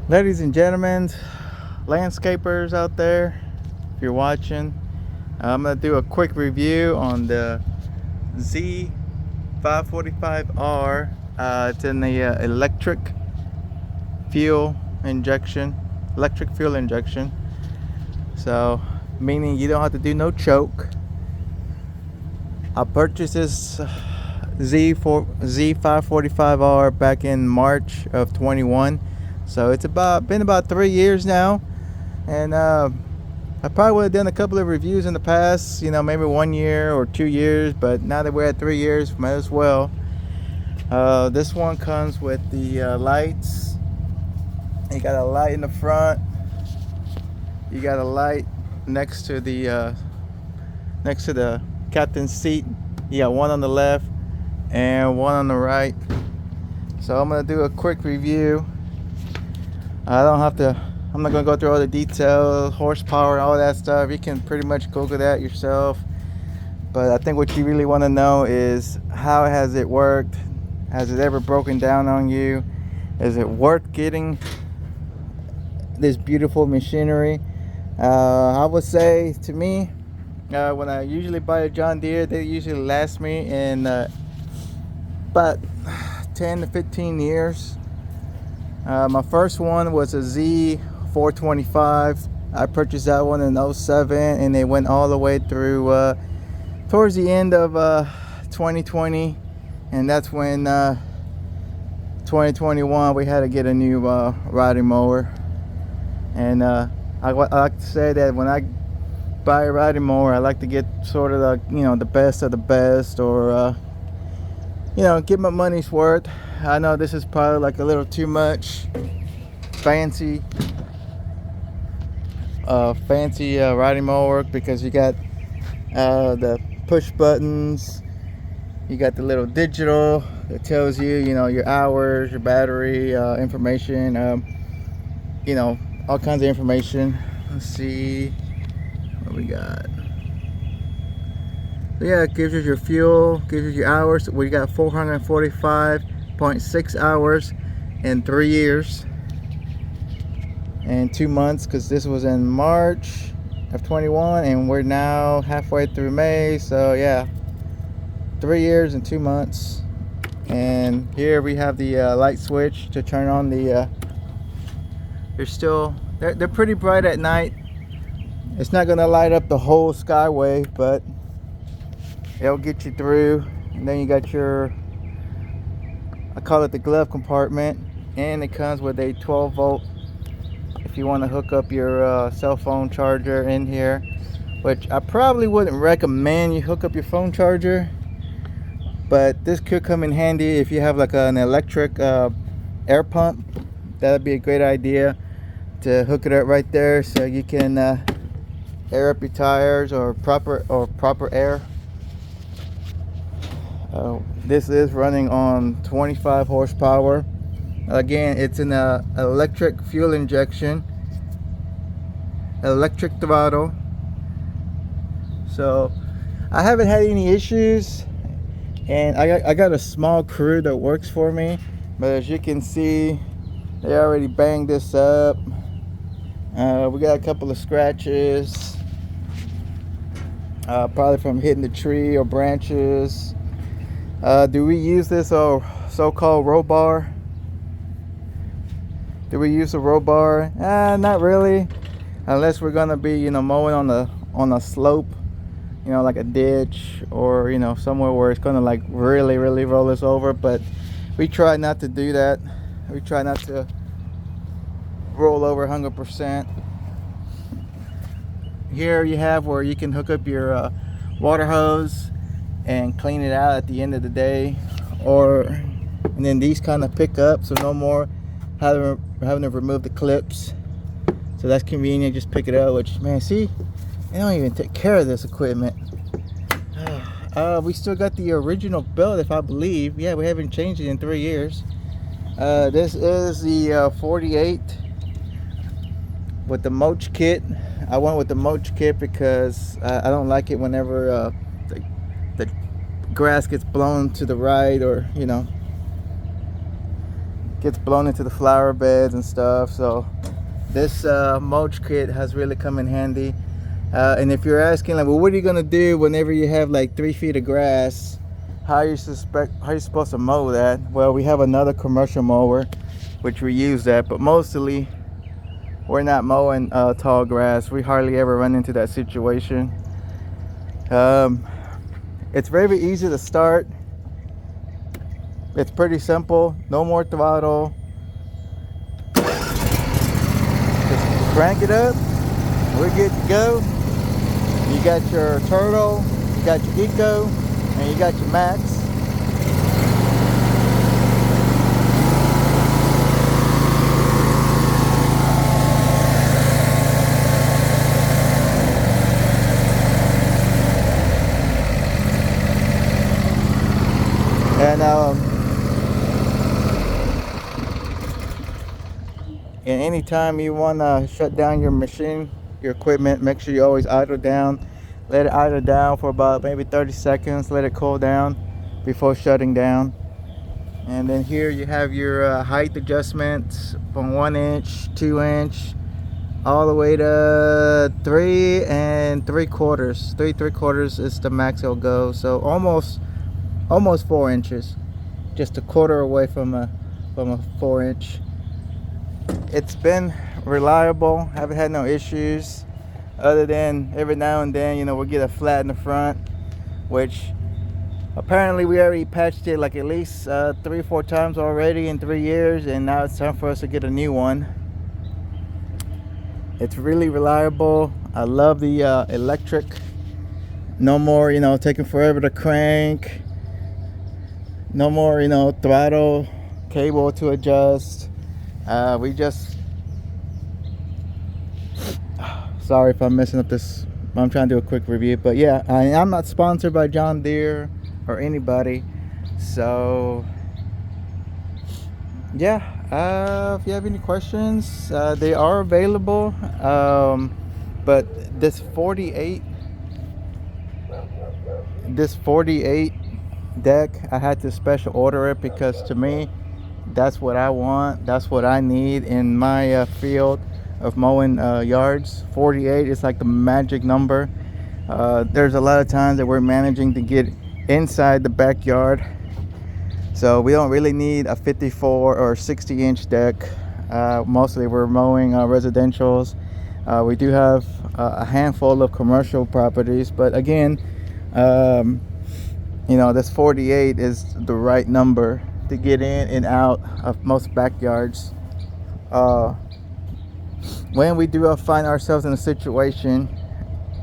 Ladies and gentlemen, landscapers out there, if you're watching, I'm going to do a quick review on the Z545R. It's in the fuel electric fuel injection. So, meaning you don't have to do no choke. I purchased this Z545R back in March of 21. So it's been about 3 years now, and I probably would have done a couple of reviews in the past, maybe 1 year or 2 years, but now that we're at 3 years, might as well. This one comes with the lights. You got a light in the front. You got a light next to the captain's seat. You got one on the left and one on the right. So I'm gonna do a quick review. I'm not gonna go through all the details, horsepower, all that stuff. You can pretty much Google that yourself. But I think what you really want to know is, how has it worked? Has it ever broken down on you? Is it worth getting this beautiful machinery? I would say, to me, when I usually buy a John Deere, they usually last me in about 10 to 15 years. My first one was a Z425. I purchased that one in 07, and they went all the way through towards the end of 2020, and that's when 2021 we had to get a new riding mower. And I like to say that when I buy a riding mower, I like to get sort of the best of the best, or get my money's worth. I know this is probably like a little too much fancy riding mower, because you got the push buttons, you got the little digital that tells you, your hours, your battery information, all kinds of information. Let's see what we got. So yeah, it gives you your fuel, gives you your hours. We got 445.6 hours in 3 years and 2 months, because this was in March of 21 and we're now halfway through May. So yeah, 3 years and 2 months. And here we have the light switch to turn on the they're pretty bright at night. It's not gonna light up the whole skyway, but it'll get you through. And then you got your, I call it the glove compartment, and it comes with a 12 volt if you want to hook up your cell phone charger in here, which I probably wouldn't recommend you hook up your phone charger, but this could come in handy if you have like an electric air pump. That'd be a great idea to hook it up right there, so you can air up your tires, or proper air. This is running on 25 horsepower. Again, it's an electric fuel injection, electric throttle. So I haven't had any issues, and I got a small crew that works for me. But as you can see, they already banged this up. We got a couple of scratches, probably from hitting the tree or branches. Do we use this so-called roll bar? Do we use a roll bar? Not really, unless we're gonna be mowing on a slope, like a ditch, or somewhere where it's gonna like really roll us over. But we try not to do that. We try not to roll over 100%. Here you have where you can hook up your water hose and clean it out at the end of the day, and then these kind of pick up, so no more having to remove the clips. So that's convenient, just pick it up. Which, man, see, they don't even take care of this equipment. We still got the original belt, if I believe. Yeah, we haven't changed it in 3 years. This is the 48 with the mulch kit. I went with the mulch kit because I don't like it whenever the grass gets blown to the right, or gets blown into the flower beds and stuff. So this mulch kit has really come in handy. And if you're asking, like, well, what are you gonna do whenever you have like 3 feet of grass? How are you supposed to mow that? Well, we have another commercial mower, which we use that, but mostly we're not mowing tall grass. We hardly ever run into that situation. It's very easy to start. It's pretty simple. No more throttle. Just crank it up. We're good to go. You got your turtle, you got your eco, and you got your max. And anytime you want to shut down your machine, your equipment, make sure you always idle down. Let it idle down for about maybe 30 seconds. Let it cool down before shutting down. And then here you have your height adjustments from 1 inch, 2 inch, all the way to 3 3/4. 3 3/4 is the max it'll go. So almost 4 inches, just a quarter away from a 4 inch. It's been reliable. Haven't had no issues, other than every now and then, you know, we'll get a flat in the front, which apparently we already patched it like at least 3 or 4 times already in 3 years, and now it's time for us to get a new one. It's really reliable. I love the electric. No more, you know, taking forever to crank. No more, you know, throttle cable to adjust. We just, sorry if I'm messing up this. I'm trying to do a quick review, but yeah, I'm not sponsored by John Deere or anybody, so yeah. If you have any questions, they are available. But this 48 deck, I had to special order it because to me, that's what I want. That's what I need in my field of mowing yards. 48 is like the magic number. There's a lot of times that we're managing to get inside the backyard, so we don't really need a 54 or 60 inch deck. Mostly we're mowing residentials. We do have a handful of commercial properties, but again, you know, this 48 is the right number to get in and out of most backyards. When we do find ourselves in a situation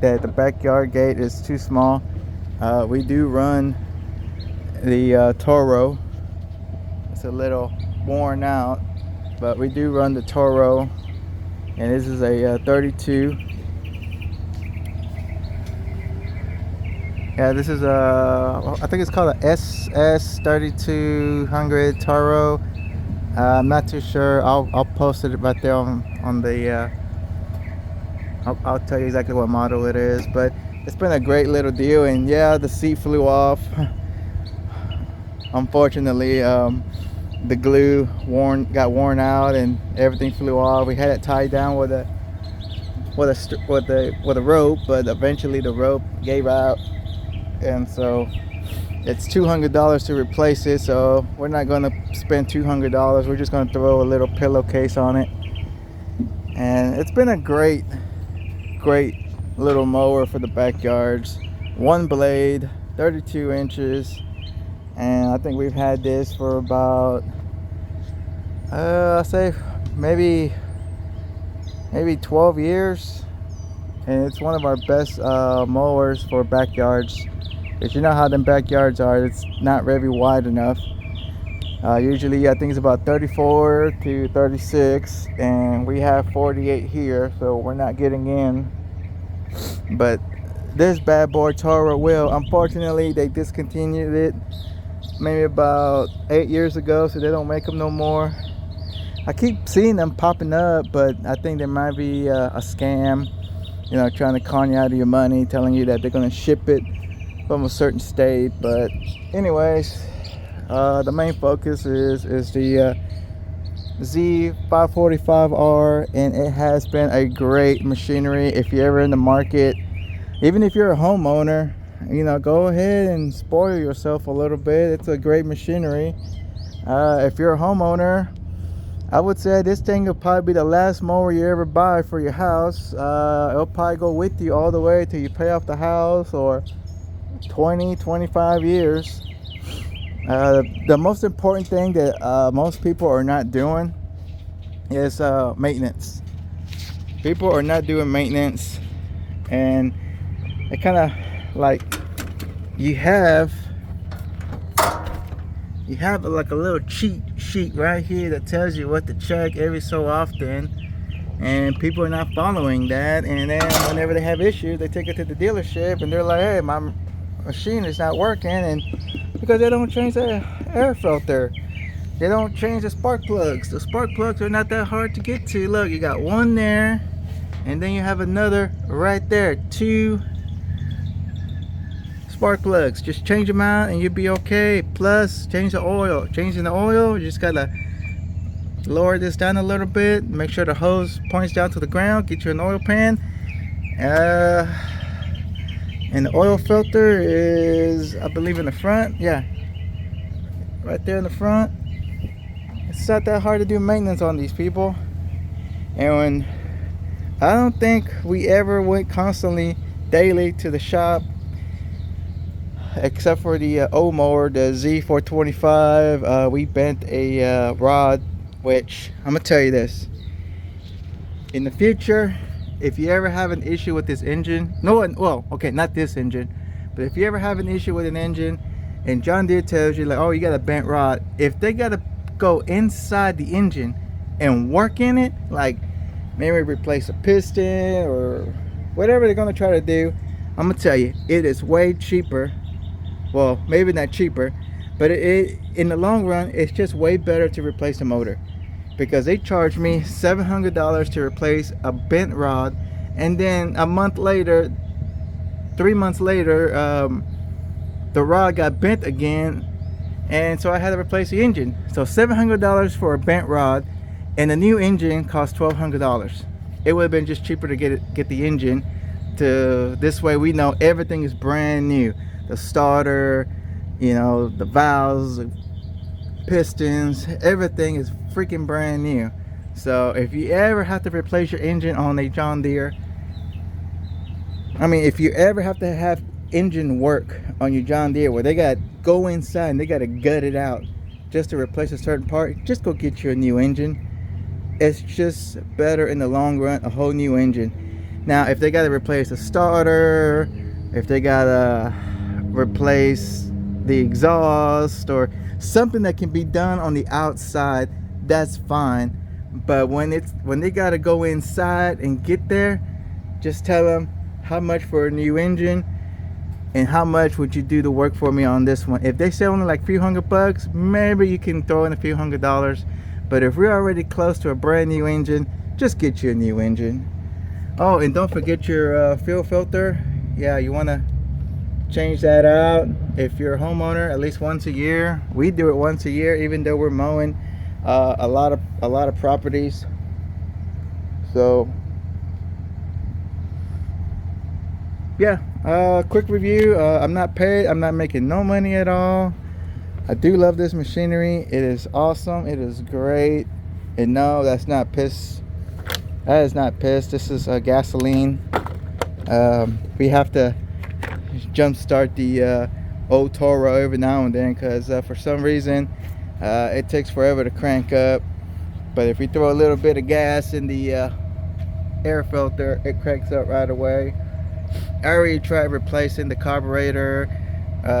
that the backyard gate is too small, we do run the Toro. It's a little worn out, but we do run the Toro, and this is a 32. Yeah, this is I think it's called a SS3200 Toro. I'm not too sure. I'll post it right there on the. I'll tell you exactly what model it is, but it's been a great little deal. And yeah, the seat flew off. Unfortunately, the glue got worn out and everything flew off. We had it tied down with a rope, but eventually the rope gave out. And so it's $200 to replace it, so we're not going to spend $200. We're just going to throw a little pillowcase on it. And it's been a great little mower for the backyards. One blade, 32 inches, and I think we've had this for about I'll say maybe 12 years, and it's one of our best mowers for backyards. Because you know how them backyards are, it's not very wide enough. Usually I think it's about 34 to 36, and we have 48 here, so we're not getting in. But this bad boy Toro will. Unfortunately, they discontinued it maybe about 8 years ago, so they don't make them no more. I keep seeing them popping up, but I think there might be a scam, you know, trying to con you out of your money, telling you that they're going to ship it from a certain state. But anyways, the main focus is the Z545R, and it has been a great machinery. If you're ever in the market, even if you're a homeowner, go ahead and spoil yourself a little bit. It's a great machinery. If you're a homeowner, I would say this thing will probably be the last mower you ever buy for your house. It'll probably go with you all the way till you pay off the house, or 20-25 years. The most important thing that most people are not doing is maintenance. People are not doing maintenance, and it kind of like you have like a little cheat sheet right here that tells you what to check every so often, and people are not following that. And then whenever they have issues, they take it to the dealership and they're like, hey, my machine is not working, and because they don't change the air filter, they don't change the spark plugs. The spark plugs are not that hard to get to. Look, you got one there, and then you have another right there. 2 spark plugs. Just change them out and you'll be okay. Plus, change the oil. Changing the oil, you just gotta lower this down a little bit. Make sure the hose points down to the ground. Get you an oil pan. And the oil filter is, I believe, in the front. Yeah, right there in the front. It's not that hard to do maintenance on these people. And I don't think we ever went constantly daily to the shop, except for the old mower, the Z445. We bent a rod, which I'm gonna tell you this: in the future, if you ever have an issue with this engine, okay, not this engine, but if you ever have an issue with an engine and John Deere tells you like, oh, you got a bent rod, if they gotta go inside the engine and work in it, like maybe replace a piston or whatever they're gonna try to do, I'm gonna tell you, it is way cheaper. Well, maybe not cheaper, but it in the long run, it's just way better to replace the motor, because they charged me $700 to replace a bent rod, and then a month later, 3 months later, the rod got bent again, and so I had to replace the engine. So $700 for a bent rod, and the new engine cost $1,200. It would have been just cheaper to get the engine. To this way, we know everything is brand new. The starter, the valves, the pistons, everything is freaking brand new. So if you ever have to replace your engine on a John Deere, if you ever have to have engine work on your John Deere where they got to go inside and they got to gut it out just to replace a certain part, just go get you a new engine. It's just better in the long run, a whole new engine. Now, if they got to replace the starter, if they got to replace the exhaust or something that can be done on the outside, that's fine. But when they got to go inside and get there, just tell them how much for a new engine and how much would you do the work for me on this one. If they say only like a few $100, maybe you can throw in a few $100. But if we're already close to a brand new engine, just get you a new engine. Oh, and don't forget your fuel filter. Yeah, you want to change that out. If you're a homeowner, at least once a year. We do it once a year, even though we're mowing a lot of properties. So yeah, quick review. I'm not paid. I'm not making no money at all. I do love this machinery. It is awesome. It is great. And no, that's not piss. That is not piss. This is gasoline. We have to jump start the old Toro every now and then, because for some reason it takes forever to crank up. But if we throw a little bit of gas in the air filter, it cranks up right away. I already tried replacing the carburetor,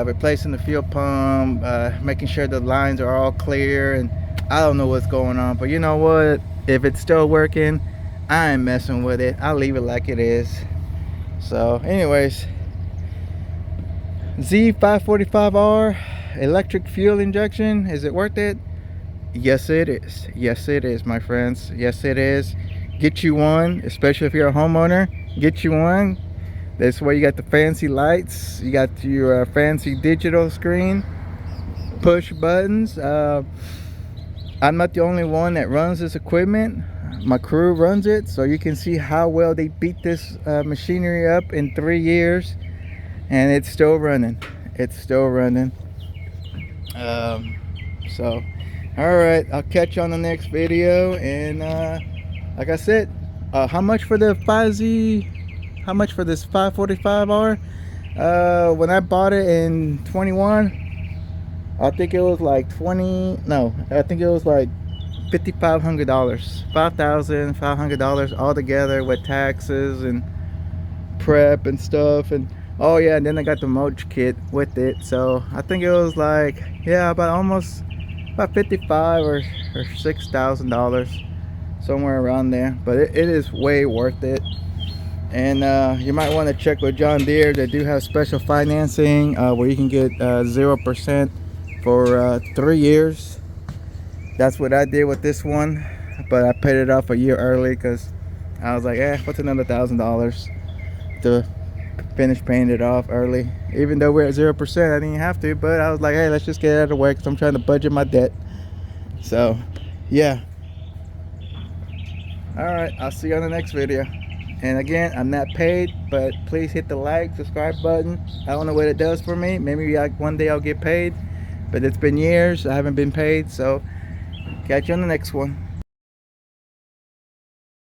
replacing the fuel pump, making sure the lines are all clear, and I don't know what's going on. But you know what, if it's still working, I ain't messing with it. I'll leave it like it is. So anyways, Z545R electric fuel injection, is it worth it? Yes it is. Yes it is, my friends. Yes it is. Get you one, especially if you're a homeowner. Get you one. That's why you got the fancy lights, you got your fancy digital screen, push buttons. I I'm not the only one that runs this equipment. My crew runs it, so you can see how well they beat this machinery up in 3 years, and it's still running. It's still running. So all right, I'll catch you on the next video. And like I said, how much for the 5Z, how much for this 545R? When I bought it in 21, I think it was like I think it was like $5,500, $5,500 altogether with taxes and prep and stuff. And oh yeah, and then I got the mulch kit with it, so I think it was like, yeah, about $55,000 or $6,000, somewhere around there. But it is way worth it. And you might want to check with John Deere. They do have special financing where you can get 0% for 3 years. That's what I did with this one, but I paid it off a year early because I was like, what's another $1,000 to finish paying it off early? Even though we're at 0%, I didn't have to, but I was like, hey, let's just get it out of the way because I'm trying to budget my debt. So yeah, all right, I'll see you on the next video. And again, I'm not paid, but please hit the like, subscribe button. I don't know what it does for me. Maybe one day I'll get paid, but it's been years I haven't been paid. So catch you on the next one.